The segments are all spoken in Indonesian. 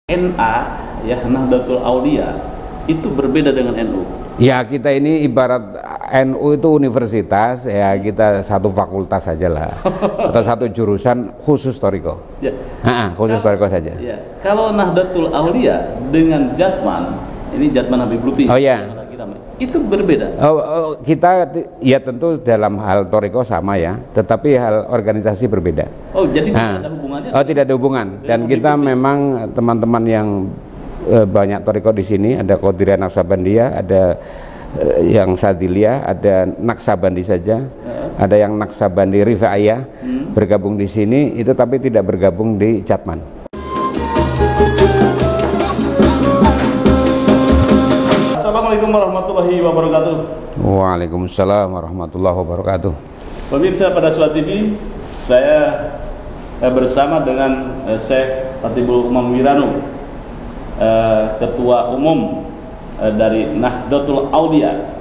NA ya, Nahdlatul Aulia itu berbeda dengan NU. Ya, kita ini ibarat NU itu universitas, ya kita satu fakultas saja lah atau satu jurusan khusus Thariqah. Ya. Khusus Thariqah saja. Ya. Kalau Nahdlatul Aulia dengan Jatman, ini Jatman Habib Lutfi. Oh ya. Itu berbeda. Kita ya tentu dalam hal Thariqah sama ya, tetapi hal organisasi berbeda. Oh, jadi tidak ada hubungannya? Oh, tidak ada hubungan. Dan kita memang teman-teman yang banyak Thariqah di sini, ada Qadiriyah Naqsabandiyah, ada yang Sadiliyah, ada Naqsabandi saja, ada yang Naqsabandi Rifaiyah bergabung di sini, itu tapi tidak bergabung di Jatman. Assalamualaikum warahmatullahi wabarakatuh. Waalaikumsalam warahmatullahi wabarakatuh. Pemirsa Padasuah TV, saya bersama dengan Syekh Khatibul Umam Wiranu, Ketua Umum dari Nahdlatul Aulia.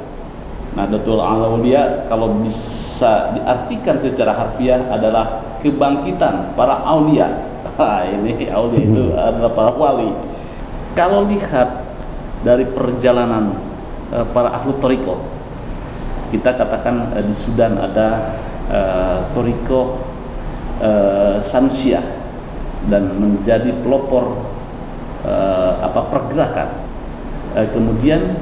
Nahdlatul Aulia kalau bisa diartikan secara harfiah adalah kebangkitan para aulia. Ini aulia itu adalah para wali. Kalau lihat dari perjalanan para ahlu Thariqah, kita katakan di Sudan ada Thariqah Samsiah dan menjadi pelopor pergerakan. Kemudian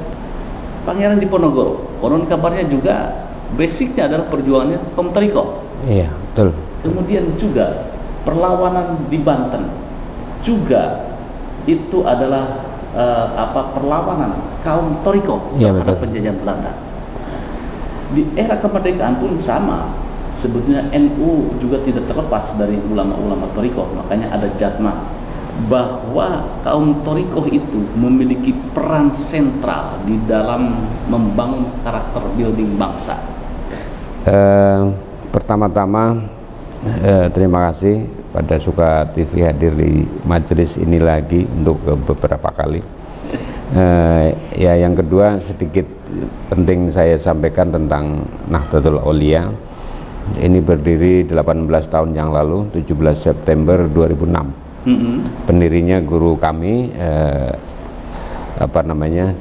Pangeran Diponegoro, konon kabarnya juga basicnya adalah perjuangannya kaum Thariqah. Iya, betul. Kemudian juga perlawanan di Banten juga itu adalah perlawanan kaum Thariqah terhadap penjajahan Belanda. Di era kemerdekaan pun sama. Sebetulnya NU juga tidak terlepas dari ulama-ulama Thariqah, makanya ada Jatman, bahwa kaum Thariqah itu memiliki peran sentral di dalam membangun karakter building bangsa. Pertama-tama terima kasih pada Suka TV hadir di majelis ini lagi untuk beberapa kali. Ya, yang kedua sedikit penting saya sampaikan tentang Nahdlatul Aulia. Ini berdiri 18 tahun yang lalu, 17 September 2006. Pendirinya guru kami,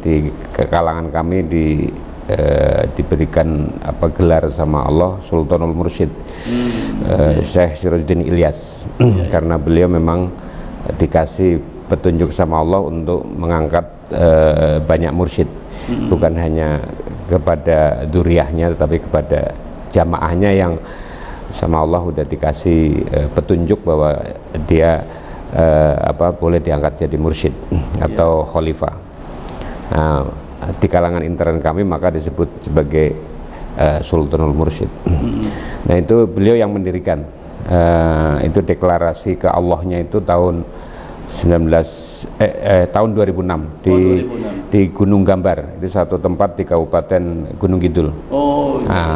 di kalangan kami diberikan gelar sama Allah Sultanul Mursyid, Syekh Sirajuddin Ilyas, karena beliau memang dikasih petunjuk sama Allah untuk mengangkat banyak mursyid, bukan hanya kepada duriahnya tetapi kepada jamaahnya yang sama Allah udah dikasih petunjuk bahwa dia boleh diangkat jadi mursyid atau khalifah. Nah, di kalangan intern kami maka disebut sebagai Sultanul Mursyid. Nah, itu beliau yang mendirikan. Itu deklarasi ke Allahnya itu tahun 2006 di Gunung Gambar. Itu satu tempat di Kabupaten Gunung Kidul.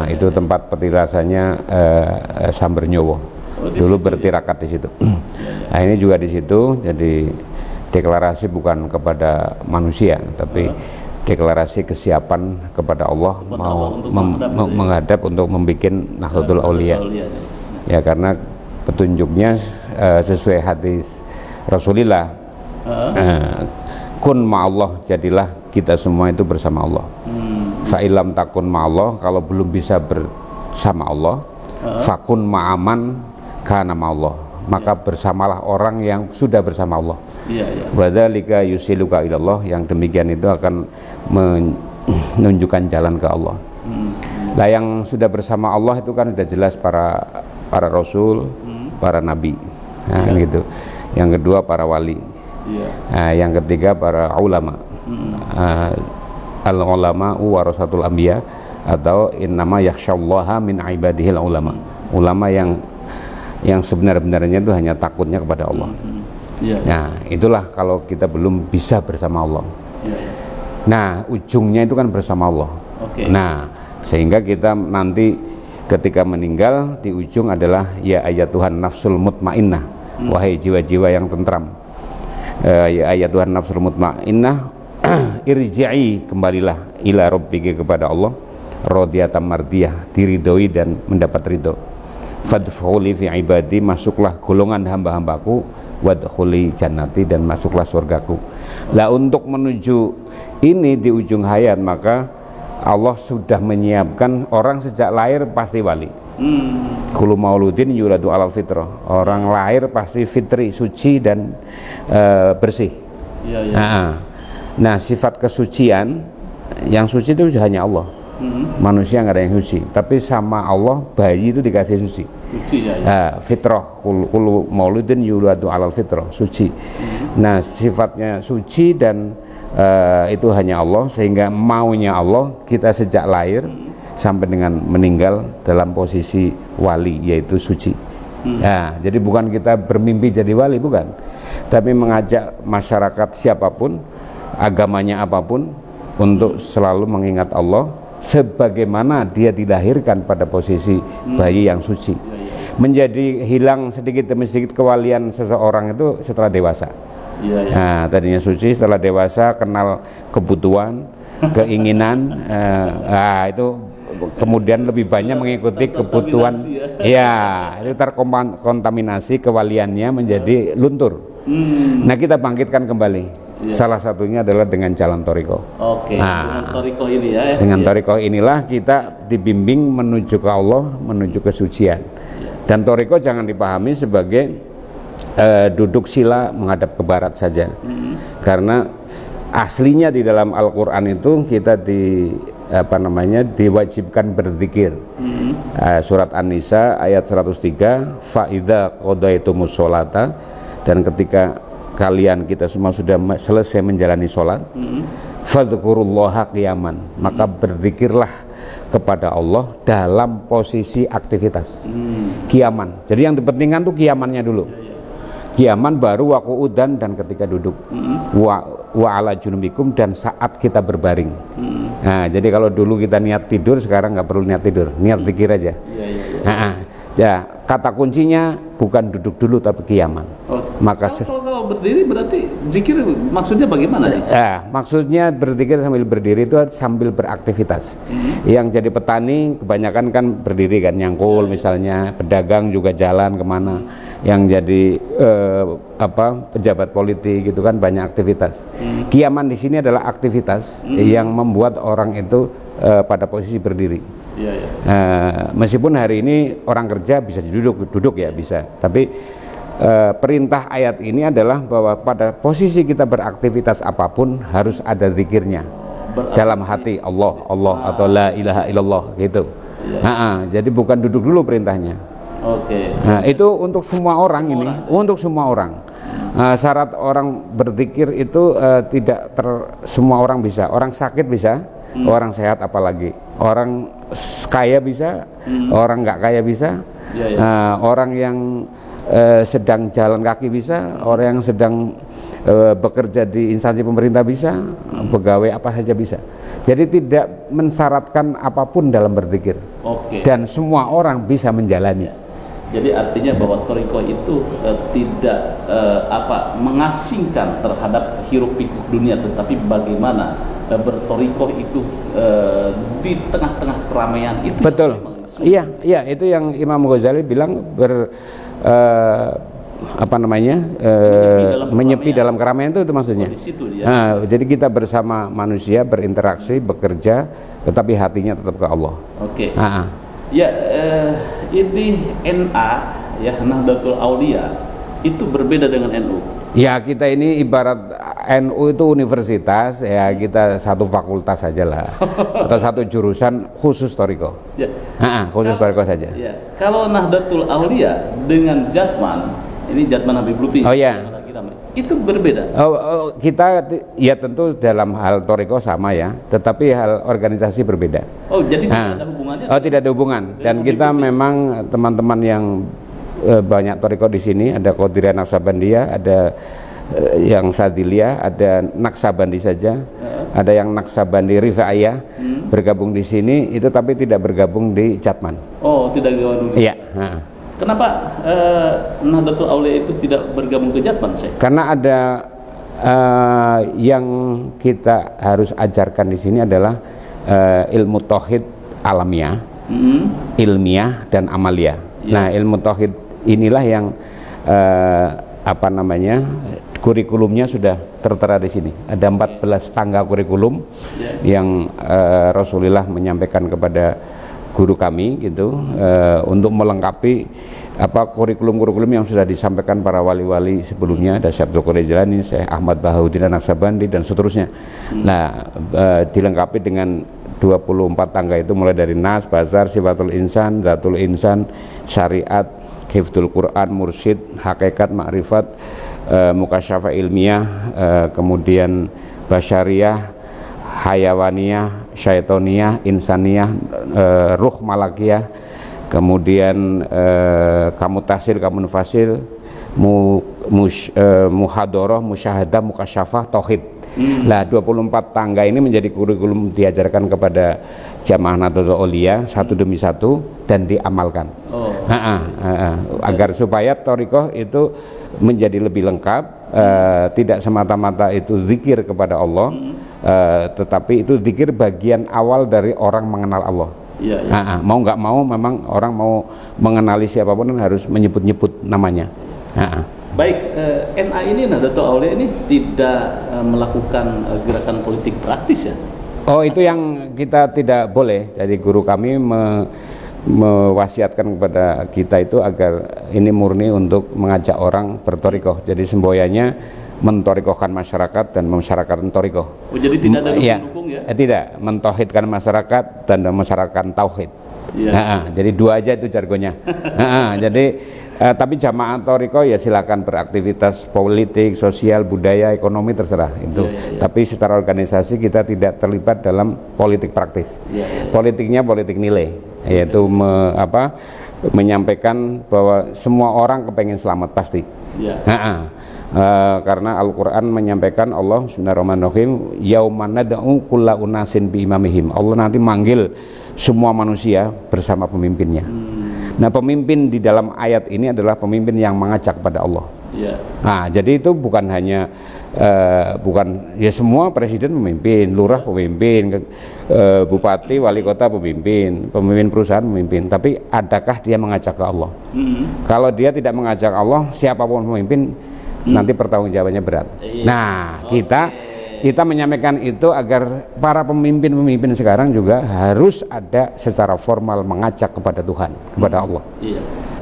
Itu tempat petilasannya Sambernyowo. Dulu bertirakat di situ. Nah, ini juga di situ. Jadi deklarasi bukan kepada manusia, tapi deklarasi kesiapan kepada Allah menghadap untuk membuat Nahdlatul Aulia. Ya, karena petunjuknya sesuai hadis Rasulullah, kun ma'allah, jadilah kita semua itu bersama Allah. Fa'ilam takun ma'allah, kalau belum bisa bersama Allah, fakun ma'aman kana ma'allah, maka bersamalah orang yang sudah bersama Allah. Wadzalika yusiluka ilallah, yang demikian itu akan menunjukkan jalan ke Allah. Lah, yang sudah bersama Allah itu kan sudah jelas para rasul, para nabi, gitu. Yang kedua para wali, yang ketiga para ulama. Al-ulama warasatul anbiya, atau innama yakhsyallaha min ibadihil ulama. Ulama yang sebenar-benarnya itu hanya takutnya kepada Allah. Nah, itulah kalau kita belum bisa bersama Allah. Nah, ujungnya itu kan bersama Allah. Nah, sehingga kita nanti ketika meninggal di ujung adalah ya ayatuhan nafsul mutmainnah, wahai jiwa-jiwa yang tentram, ya ayatuhan nafsul mutmainnah, irji'i, kembalilah ila rabbiki, kepada Allah, radiyatan mardiyah, diridhoi dan mendapat ridho. Fadkhuli fi ibadi, masuklah golongan hamba-hambaku wadkhuli jannati, dan masuklah surgaku. Lah untuk menuju ini di ujung hayat, maka Allah sudah menyiapkan orang sejak lahir pasti wali. Kullu mauludin yuladu alal fitrah. Orang lahir pasti fitri, suci dan bersih. Nah, sifat kesucian, yang suci itu hanya Allah. Manusia nggak ada yang suci, tapi sama Allah bayi itu dikasih suci. Fitrah, kullu mauludin yuladu alal fitrah, suci. Nah, sifatnya suci dan itu hanya Allah, sehingga maunya Allah kita sejak lahir sampai dengan meninggal dalam posisi wali, yaitu suci. Nah, jadi bukan kita bermimpi jadi wali, bukan, tapi mengajak masyarakat siapapun, agamanya apapun, untuk selalu mengingat Allah sebagaimana dia dilahirkan pada posisi bayi yang suci. Menjadi hilang sedikit demi sedikit kewalian seseorang itu setelah dewasa. Nah, tadinya suci, setelah dewasa kenal kebutuhan, keinginan, itu kemudian lebih banyak mengikuti kebutuhan. Itu terkontaminasi, kewaliannya menjadi luntur. Nah, kita bangkitkan kembali. Salah satunya adalah dengan jalan thariqah. Dengan thariqah ini ya. Dengan thariqah inilah kita dibimbing menuju ke Allah, menuju kesucian. Dan thariqah jangan dipahami sebagai duduk sila menghadap ke barat saja. Karena aslinya di dalam Al-Qur'an itu kita diwajibkan berzikir. Surat An-Nisa ayat 103, fa idza qadaitumus sholata, dan ketika kita semua sudah selesai menjalani sholat, fadhkurullaha qiyaman, maka berzikirlah kepada Allah dalam posisi aktivitas. Qiyaman. Jadi yang dipentingkan tuh qiyamannya dulu. Qiyaman baru wa qu'udan, dan ketika duduk. Wa ala junubikum, dan saat kita berbaring. Nah, jadi kalau dulu kita niat tidur, sekarang nggak perlu niat tidur, niat zikir aja. Ya, kata kuncinya bukan duduk dulu tapi qiyaman. Maka kalau berdiri berarti zikir maksudnya bagaimana? Maksudnya berzikir sambil berdiri itu sambil beraktivitas. Yang jadi petani kebanyakan kan berdiri kan, nyangkul misalnya, pedagang juga jalan kemana. Yang jadi pejabat politik gitu kan banyak aktivitas. Qiyaman di sini adalah aktivitas yang membuat orang itu pada posisi berdiri. Meskipun hari ini orang kerja bisa duduk ya bisa, tapi perintah ayat ini adalah bahwa pada posisi kita beraktivitas apapun harus ada zikirnya dalam hati, Allah atau la ilaha illallah gitu. Jadi bukan duduk dulu perintahnya. Nah, itu untuk semua orang untuk semua orang. Syarat orang berzikir itu tidak semua orang bisa. Orang sakit bisa, orang sehat apalagi. Orang kaya bisa, orang nggak kaya bisa. Orang yang sedang jalan kaki bisa, orang yang sedang bekerja di instansi pemerintah bisa, pegawai apa saja bisa. Jadi tidak mensyaratkan apapun dalam berzikir. Dan semua orang bisa menjalani. Jadi artinya bahwa thariqah itu tidak mengasingkan terhadap hiruk pikuk dunia, tetapi bagaimana berthariqah itu di tengah-tengah keramaian itu. Betul. Iya, itu yang Imam Ghazali bilang menyepi dalam keramaian itu maksudnya. Jadi kita bersama manusia berinteraksi, bekerja, tetapi hatinya tetap ke Allah. Ini NA ya, Nahdlatul Aulia itu berbeda dengan NU. Ya, kita ini ibarat NU itu universitas, ya kita satu fakultas saja lah, atau satu jurusan khusus thariqah. Khusus thariqah saja. Kalau Nahdlatul Aulia dengan Jatman, ini Jatman Habib Lutfi. Itu berbeda. Kita ya tentu dalam hal thariqah sama ya, tetapi hal organisasi berbeda. Jadi tidak ada hubungannya? Tidak ada hubungan. Dan kita memang teman-teman yang banyak thariqah di sini, ada Qadiriyah Naqsabandiyah, ada yang Sadiliyah, ada Naqsabandi saja, ada yang Naqsabandi Rifaiyah bergabung di sini itu, tapi tidak bergabung di Jatman. Tidak bergabung. Iya. Kenapa Nahdlatul Aulia itu tidak bergabung ke Jatman, Syekh? Karena ada yang kita harus ajarkan di sini adalah ilmu tauhid alamiah, ilmiah dan amaliyah. Nah, ilmu tauhid inilah yang apa namanya, kurikulumnya sudah tertera di sini. Ada 14 tangga kurikulum yang Rasulullah menyampaikan kepada guru kami gitu, untuk melengkapi apa kurikulum-kurikulum yang sudah disampaikan para wali-wali sebelumnya. Ada Syekh Abdul Qadir Jilani, Syekh Ahmad Bahaudin An-Naqsabandi dan seterusnya. Nah, dilengkapi dengan 24 tangga itu, mulai dari Nas, Bazar, Sifatul Insan, Zatul Insan, Syariat, Hifdzul Quran, Mursyid, Hakikat, Ma'rifat, Mukasyafah Ilmiah, kemudian Basyariyah, Hayawaniyah, Syaitoniyah, Insaniyah, Ruh Malakiyah, kemudian Kamutasil, Kamunfasil, Muhadoroh, Musyahadah, Mukasyafah, Tauhid. Nah, 24 tangga ini menjadi kurikulum diajarkan kepada jamaah Nahdlatul Aulia satu demi satu dan diamalkan. Agar supaya thariqah itu menjadi lebih lengkap, tidak semata-mata itu zikir kepada Allah, tetapi itu zikir bagian awal dari orang mengenal Allah. Mau nggak mau, memang orang mau mengenali siapapun harus menyebut-nyebut namanya. Baik, NA ini, Nahdlatul Aulia ini tidak melakukan gerakan politik praktis ya? Oh, itu yang kita tidak boleh. Jadi guru kami mewasiatkan kepada kita itu agar ini murni untuk mengajak orang berthariqah. Jadi semboyannya menthariqahkan masyarakat dan memasyarakatkan thariqah. Oh, jadi tidak ada pendukung ya? Tidak, mentauhidkan masyarakat dan memasyarakatkan tauhid. Jadi dua aja itu jargonnya. Tapi jamaah thariqah ya silakan beraktivitas politik, sosial, budaya, ekonomi, terserah itu. Tapi secara organisasi kita tidak terlibat dalam politik praktis. Politiknya politik nilai, yaitu menyampaikan bahwa semua orang kepengen selamat pasti. Karena Al-Quran menyampaikan, Allah Bismillahirrahmanirrahim, yauman nad'u kulla unasin bi imamihim. Allah nanti manggil semua manusia bersama pemimpinnya. Nah, pemimpin di dalam ayat ini adalah pemimpin yang mengajak pada Allah. Nah, jadi itu bukan hanya bukan ya semua presiden pemimpin, lurah pemimpin, bupati, wali kota pemimpin, pemimpin perusahaan pemimpin. Tapi adakah dia mengajak ke Allah? Kalau dia tidak mengajak Allah, siapapun pemimpin nanti pertanggungjawabannya berat. Nah, kita menyampaikan itu agar para pemimpin-pemimpin sekarang juga harus ada secara formal mengajak kepada Tuhan, kepada Allah.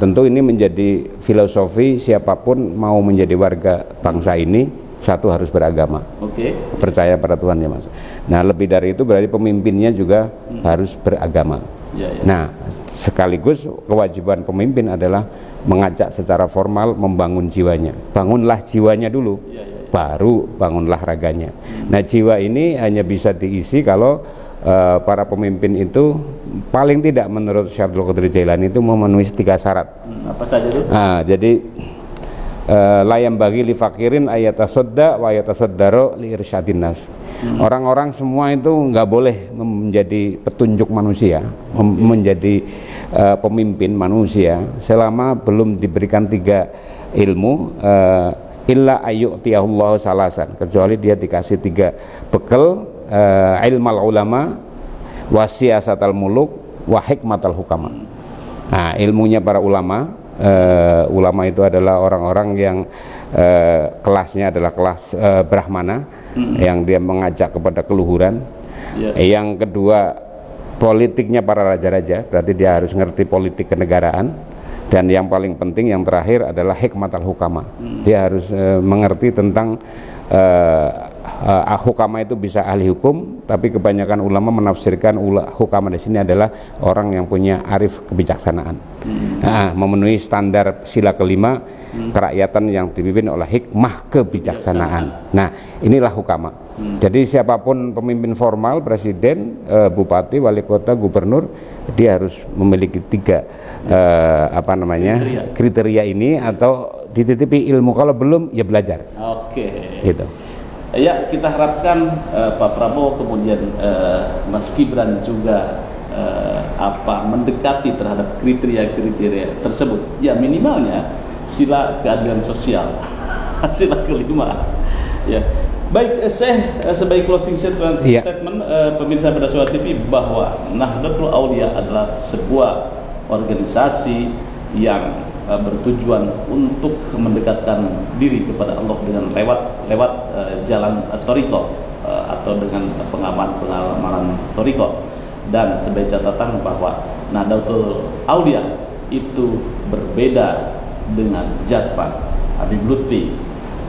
Tentu ini menjadi filosofi siapapun mau menjadi warga bangsa ini, satu harus beragama, percaya pada Tuhan ya Mas. Nah, lebih dari itu berarti pemimpinnya juga harus beragama. Nah, sekaligus kewajiban pemimpin adalah mengajak secara formal, membangun jiwanya. Bangunlah jiwanya dulu, baru bangunlah raganya. Nah, jiwa ini hanya bisa diisi kalau para pemimpin itu paling tidak menurut Syekh Abdul Qadir Jailani itu memenuhi 3 syarat. Apa saja itu? Jadi layam bagi li fakirin ayatasodda wa ayatasoddaro li irsyadin nas. Orang-orang semua itu nggak boleh menjadi petunjuk manusia, menjadi pemimpin manusia selama belum diberikan 3 ilmu, illa ayyu'tiyahullahu salasan, kecuali dia dikasih 3 bekal, ilmal ulama, wasiyasatal muluk, wa hikmatal hukama. Nah, ilmunya para ulama, ulama itu adalah orang-orang yang kelasnya adalah kelas brahmana, yang dia mengajak kepada keluhuran. Yang kedua, politiknya para raja-raja, berarti dia harus ngerti politik kenegaraan. Dan yang paling penting, yang terakhir adalah hikmatul hukama. Dia harus mengerti tentang hukama itu bisa ahli hukum, tapi kebanyakan ulama menafsirkan hukama di sini adalah orang yang punya arif kebijaksanaan. Memenuhi standar sila kelima, kerakyatan yang dipimpin oleh hikmah kebijaksanaan. Nah, inilah hukama. Jadi siapapun pemimpin formal, presiden, bupati, wali kota, gubernur, dia harus memiliki 3 kriteria ini, atau dititipi ilmu. Kalau belum ya belajar. Gitu. Ya, kita harapkan Pak Prabowo kemudian Mas Gibran juga mendekati terhadap kriteria-kriteria tersebut. Ya, minimalnya sila keadilan sosial, sila kelima. Ya. Baik, saya sebagai closing statement, pemirsa Pada Suara TV, bahwa Nahdlatul Aulia adalah sebuah organisasi yang bertujuan untuk mendekatkan diri kepada Allah dengan lewat jalan thariqah atau dengan pengamalan thariqah. Dan sebagai catatan bahwa Nahdlatul Aulia itu berbeda dengan Jatman Habib Lutfi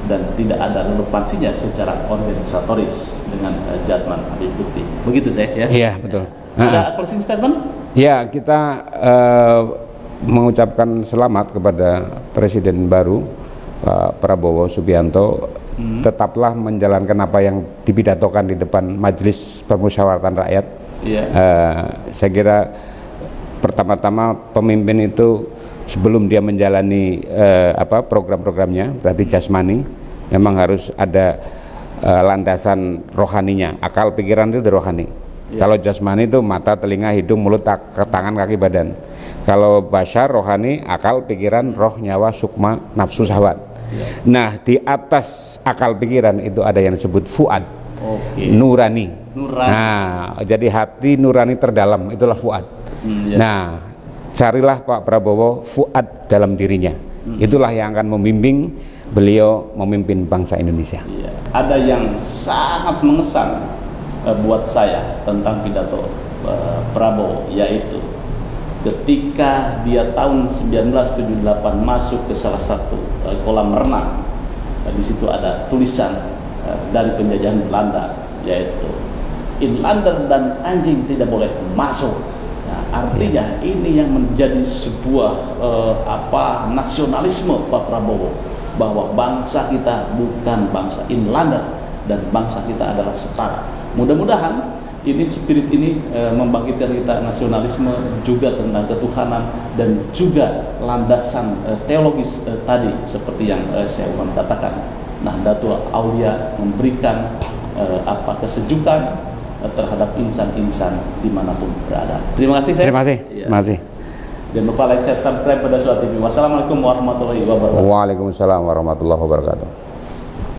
dan tidak ada relevansinya secara organisatoris dengan Jatman Habib Lutfi. Begitu saya ya. Iya, betul. Ada closing statement? Ya, kita mengucapkan selamat kepada Presiden baru Pak Prabowo Subianto. Tetaplah menjalankan apa yang dipidatokan di depan Majelis Permusyawaratan Rakyat. Saya kira pertama-tama pemimpin itu sebelum dia menjalani program-programnya, berarti jasmani, memang harus ada landasan rohaninya. Akal pikiran itu rohani. Kalau jasmani itu mata, telinga, hidung, mulut, tangan, kaki, badan. Kalau basyar, rohani, akal, pikiran, roh, nyawa, sukma, nafsu, syahwat. Nah, di atas akal pikiran itu ada yang disebut fuad, nurani. Nah, jadi hati nurani terdalam itulah fuad. Nah, carilah Pak Prabowo fuad dalam dirinya. Itulah yang akan membimbing beliau memimpin bangsa Indonesia. Ada yang sangat mengesan buat saya tentang pidato Prabowo, yaitu ketika dia tahun 1978 masuk ke salah satu kolam renang, di situ ada tulisan dari penjajahan Belanda, yaitu inlander dan anjing tidak boleh masuk. Nah, artinya ini yang menjadi sebuah nasionalisme Pak Prabowo, bahwa bangsa kita bukan bangsa inlander dan bangsa kita adalah setara. Mudah-mudahan ini spirit ini membangkitkan kita nasionalisme, juga tentang ketuhanan dan juga landasan teologis tadi seperti yang saya katakan. Nahdlatul Aulia memberikan kesejukan terhadap insan-insan dimanapun berada. Terima kasih. Terima kasih. Terima kasih. Jangan lupa like, share, subscribe pada Suara TV. Wassalamualaikum warahmatullahi wabarakatuh. Waalaikumsalam warahmatullahi wabarakatuh.